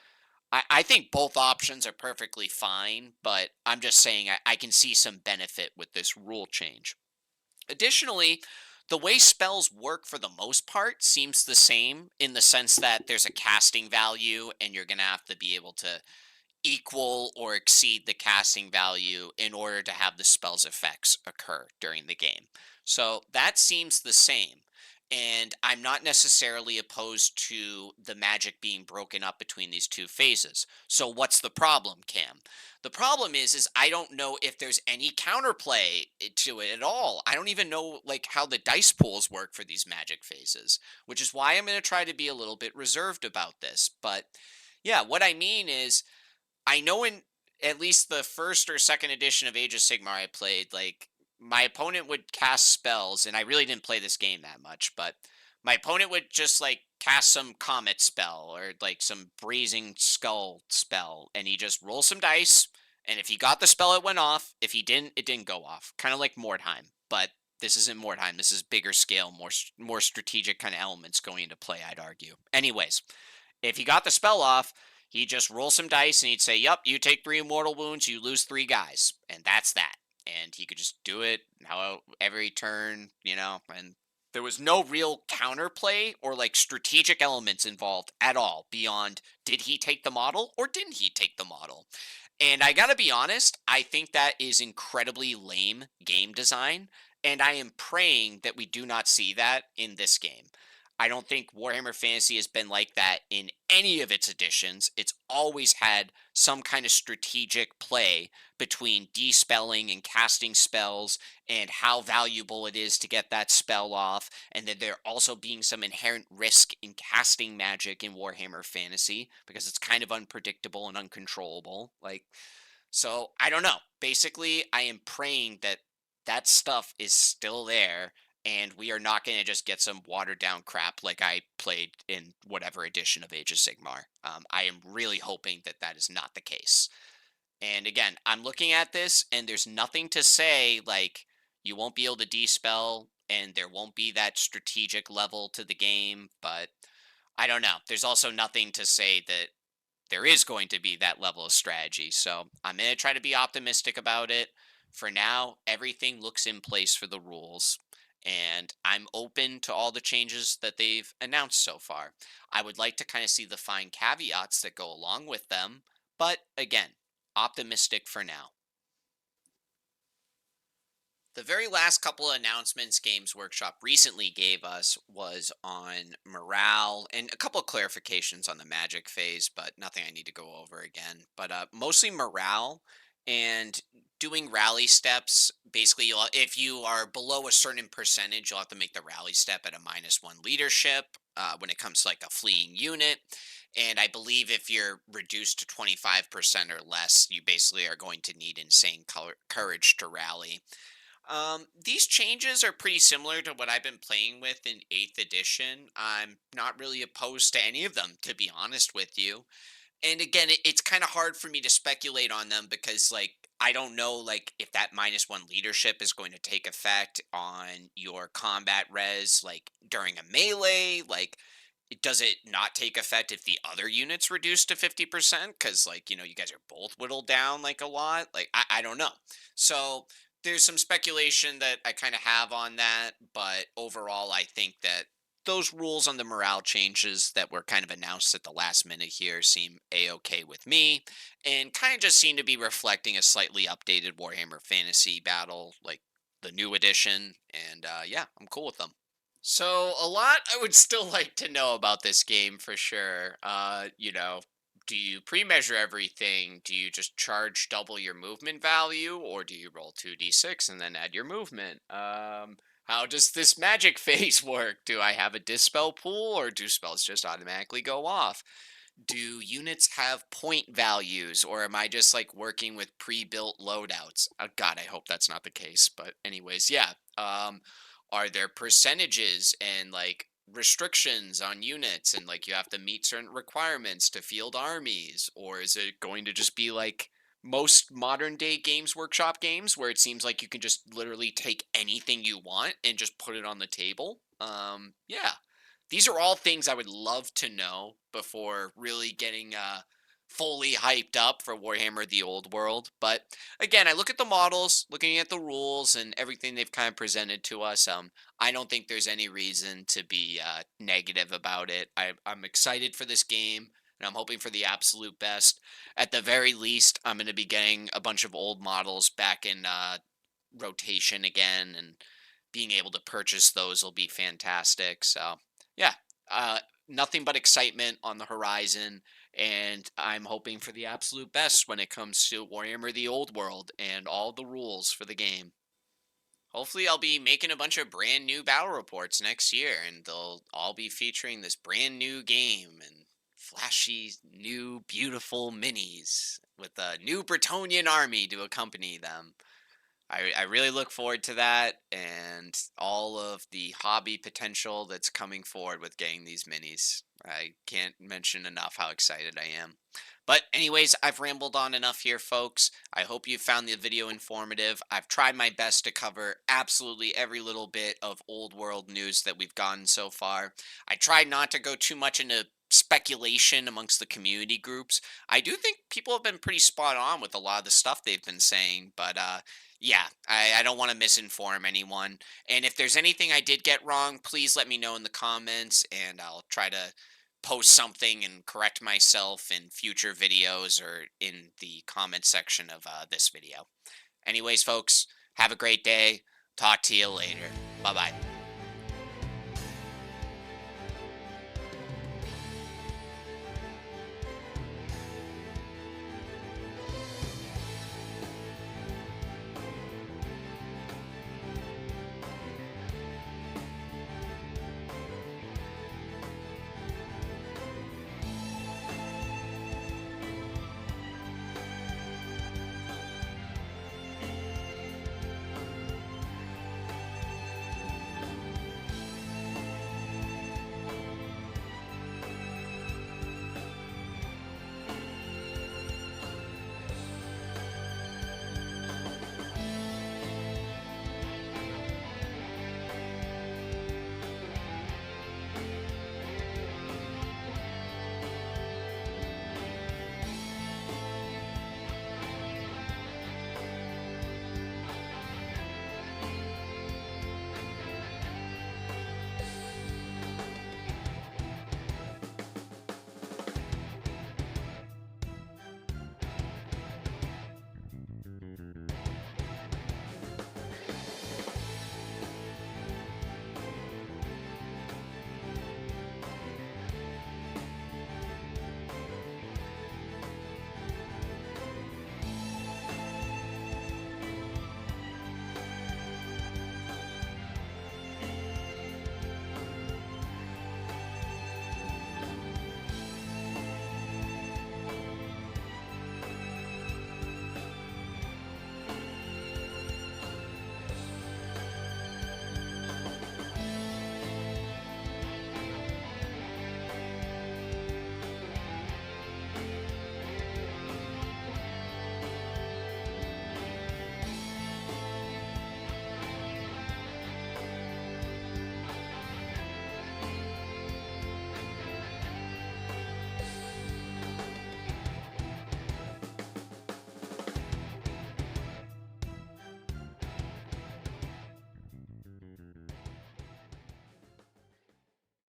I think both options are perfectly fine, but I'm just saying I can see some benefit with this rule change. Additionally, the way spells work for the most part seems the same in the sense that there's a casting value and you're going to have to be able to equal or exceed the casting value in order to have the spell's effects occur during the game. So that seems the same. And I'm not necessarily opposed to the magic being broken up between these two phases. So what's the problem, Cam? The problem is I don't know if there's any counterplay to it at all. I don't even know like how the dice pools work for these magic phases, which is why I'm going to try to be a little bit reserved about this. But yeah, what I mean is I know in at least the first or second edition of Age of Sigmar I played, like my opponent would cast spells, and I really didn't play this game that much, but my opponent would just like cast some comet spell or like some brazen skull spell, and he just roll some dice, and if he got the spell, it went off. If he didn't, it didn't go off. Kind of like Mordheim, but this isn't Mordheim. This is bigger scale, more strategic kind of elements going into play, I'd argue. Anyways, if he got the spell off, he'd just roll some dice and he'd say, "Yup, you take 3 mortal wounds, you lose 3 guys," and that's that. And he could just do it how every turn, and there was no real counterplay or like strategic elements involved at all beyond did he take the model or didn't he take the model. And I gotta be honest, I think that is incredibly lame game design, and I am praying that we do not see that in this game. I don't think Warhammer Fantasy has been like that in any of its editions. It's always had some kind of strategic play between despelling and casting spells and how valuable it is to get that spell off, and then there also being some inherent risk in casting magic in Warhammer Fantasy because it's kind of unpredictable and uncontrollable. So I don't know. Basically, I am praying that that stuff is still there and we are not going to just get some watered down crap like I played in whatever edition of Age of Sigmar. I am really hoping that that is not the case. And again, I'm looking at this and there's nothing to say like you won't be able to despell and there won't be that strategic level to the game, but I don't know. There's also nothing to say that there is going to be that level of strategy. So I'm going to try to be optimistic about it. For now, everything looks in place for the rules, and I'm open to all the changes that they've announced so far. I would like to kind of see the fine caveats that go along with them, but again, optimistic for now. The very last couple of announcements Games Workshop recently gave us was on morale and a couple of clarifications on the magic phase, but nothing I need to go over again. But mostly morale and doing rally steps. Basically, if you are below a certain percentage, you'll have to make the rally step at a -1 leadership when it comes to like a fleeing unit. And I believe if you're reduced to 25% or less, you basically are going to need insane courage to rally. These changes are pretty similar to what I've been playing with in 8th edition. I'm not really opposed to any of them, to be honest with you. And again, it's kind of hard for me to speculate on them because, like, I don't know, like, if that -1 leadership is going to take effect on your combat res, like, during a melee. Like, does it not take effect if the other unit's reduced to 50%? Because, like, you guys are both whittled down, like, a lot. Like, I don't know. So there's some speculation that I kind of have on that. But overall, I think that those rules on the morale changes that were kind of announced at the last minute here seem a-okay with me and kind of just seem to be reflecting a slightly updated Warhammer Fantasy battle, like the new edition. And yeah, I'm cool with them. So a lot I would still like to know about this game for sure. Do you pre-measure everything? Do you just charge double your movement value, or do you roll 2d6 and then add your movement? How does this magic phase work? Do I have a dispel pool, or do spells just automatically go off? Do units have point values, or am I just like working with pre-built loadouts? Oh, God, I hope that's not the case. But anyways, yeah. Are there percentages and like restrictions on units, and like you have to meet certain requirements to field armies, or is it going to just be like most modern day Games Workshop games where it seems like you can just literally take anything you want and just put it on the table? Yeah, these are all things I would love to know before really getting fully hyped up for Warhammer the Old World. But again, I look at the models, looking at the rules and everything they've kind of presented to us. I don't think there's any reason to be negative about it. I'm excited for this game. And I'm hoping for the absolute best. At the very least, I'm going to be getting a bunch of old models back in rotation again, and being able to purchase those will be fantastic. So, yeah, uh, nothing but excitement on the horizon, and I'm hoping for the absolute best when it comes to Warhammer the Old World and all the rules for the game. Hopefully, I'll be making a bunch of brand new battle reports next year, and they'll all be featuring this brand new game and flashy, new, beautiful minis with a new Bretonnian army to accompany them. I really look forward to that and all of the hobby potential that's coming forward with getting these minis. I can't mention enough how excited I am. But anyways, I've rambled on enough here, folks. I hope you found the video informative. I've tried my best to cover absolutely every little bit of old world news that we've gotten so far. I tried not to go too much into speculation amongst the community groups. I do think people have been pretty spot on with a lot of the stuff they've been saying, but yeah, I don't want to misinform anyone. And if there's anything I did get wrong, please let me know in the comments, and I'll try to post something and correct myself in future videos or in the comment section of this video. Anyways, folks, have a great day. Talk to you later. Bye bye.